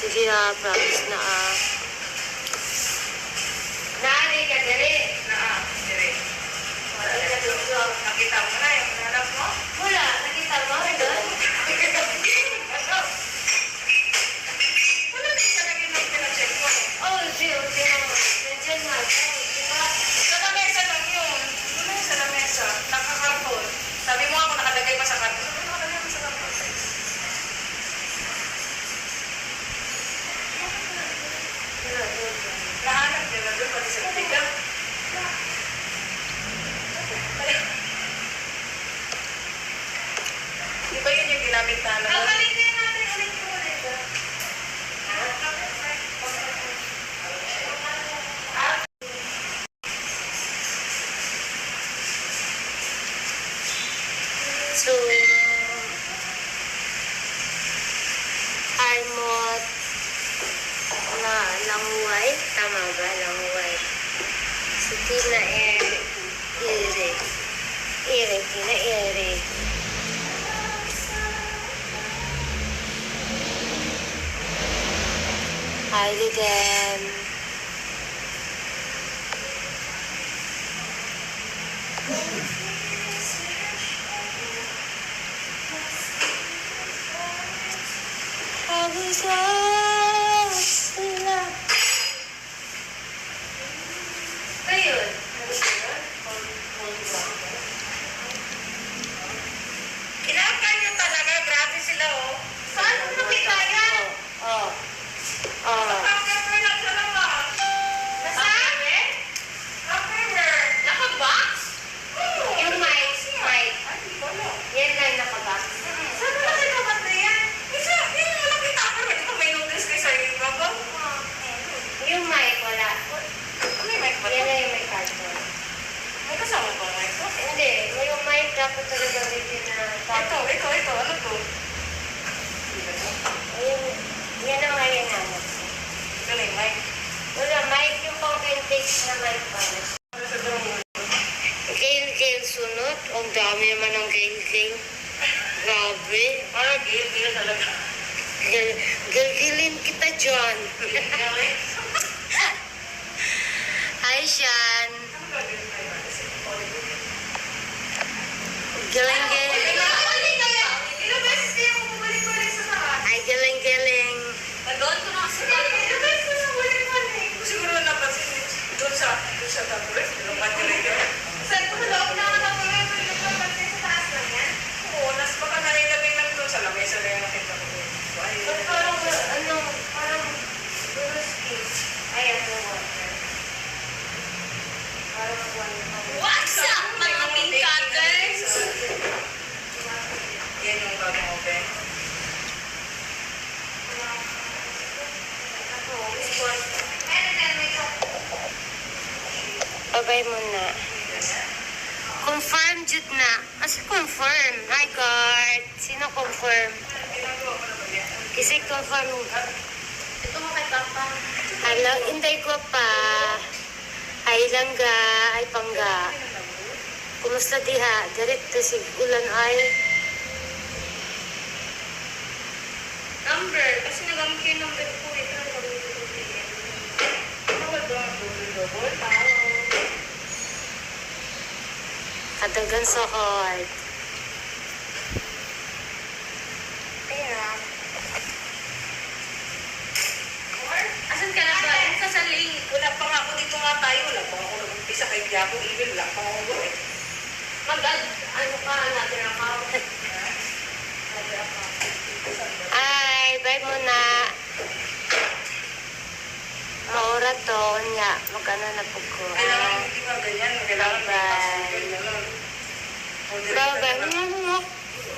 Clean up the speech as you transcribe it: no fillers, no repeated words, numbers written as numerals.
Sige promise na Nari ka dali. Dali. Nakita mo na yung hanap mo? wala, nakita mo doon? Wala na isa lagi nung pinacheck mo. Oh, nandiyan nga. Diba? Sa lamesa lang yun. Wala yung sa lamesa. Nakakarton. Sabi mo ako nakalagay pa sa karton. Sabi mo nakalagay pa sa karton. Nahanap niya na doon pati sa tiga. Di ba yun yung ginamit na ano? Kakalitin natin ulit yung ulit. So, almot na languay. Tama ba? Languay. Si Tina Ere. Tina Ere. Highly then. I was lost in love. Ayun. Kinakain nyo talaga. Grabe sila, oh. Saan mo nakita yan? Oh. Naka-cover lang sa labas. Nasaan? Naka-cover. Naka-box? Yung mic. Ay, hindi ko alam. Yan lang nakabox. Saan mo kasi kabatri yan? Isa, yun yung walang kita-cover. Di ba may notice kayo sa iyo ba? Yung mic, wala. May mic ba? Yan na yung may cardboard. May kasama ba mic ko? Hindi. Yung mic dapat talaga hindi na Ito. Ano to? Yan ang nga yung naman. Galing, mic. Wala, mic yung pang vintage na mic pa. Ano sa drum mo? Gail sunod. Ang dami naman ng Gail. Grabe. Parang gil talaga. Gilgilin kita, John. Galing. Hi, Shan. Ano gagawin tayo? Giling. Balik kaya? Ilang beses kayo bumalik-balik sa taas? Ay, giling. Nandun ko na sa taas. Ilang beses ko na bumalik-balik. Siguro napansin doon sa taas. Ilang balik yun. Saan ko na loob na ako bumalik-balik sa taas lang yan? Oo, baka nailagay lang doon sa lamesa na yung nakita ko. Parang ruski. Ay, water. Parang water. What's up, mga pinkaters? Yan yung bagong open. Babay muna. Confirm, Jud na. Kasi confirm. Hi, Gart. Sino confirm? Kasi confirm. Ito mo kay Papa. Hello, hindi ko pa. Ay langga, ay pangga. Kumusta diha? Direkto si ulan ay. Number. Kasi nagamit yung number ko. Ito na double. Tawag doon. Double. Tawag. Kadagan sa heart. Ayan. Asan ka na ba? Sa saling. Wala pa nga ako dito nga tayo. Wala pa ako nag-umpisa kay Diaco. Even wala pa ako doon. Ano ka? Natin ako. Ay, bye muna. Maura to, nya. Magkano na po ko. Kailangan hindi ba ganyan? Kailangan may Bye-bye. pasok. Ganyan lang. Bye-bye.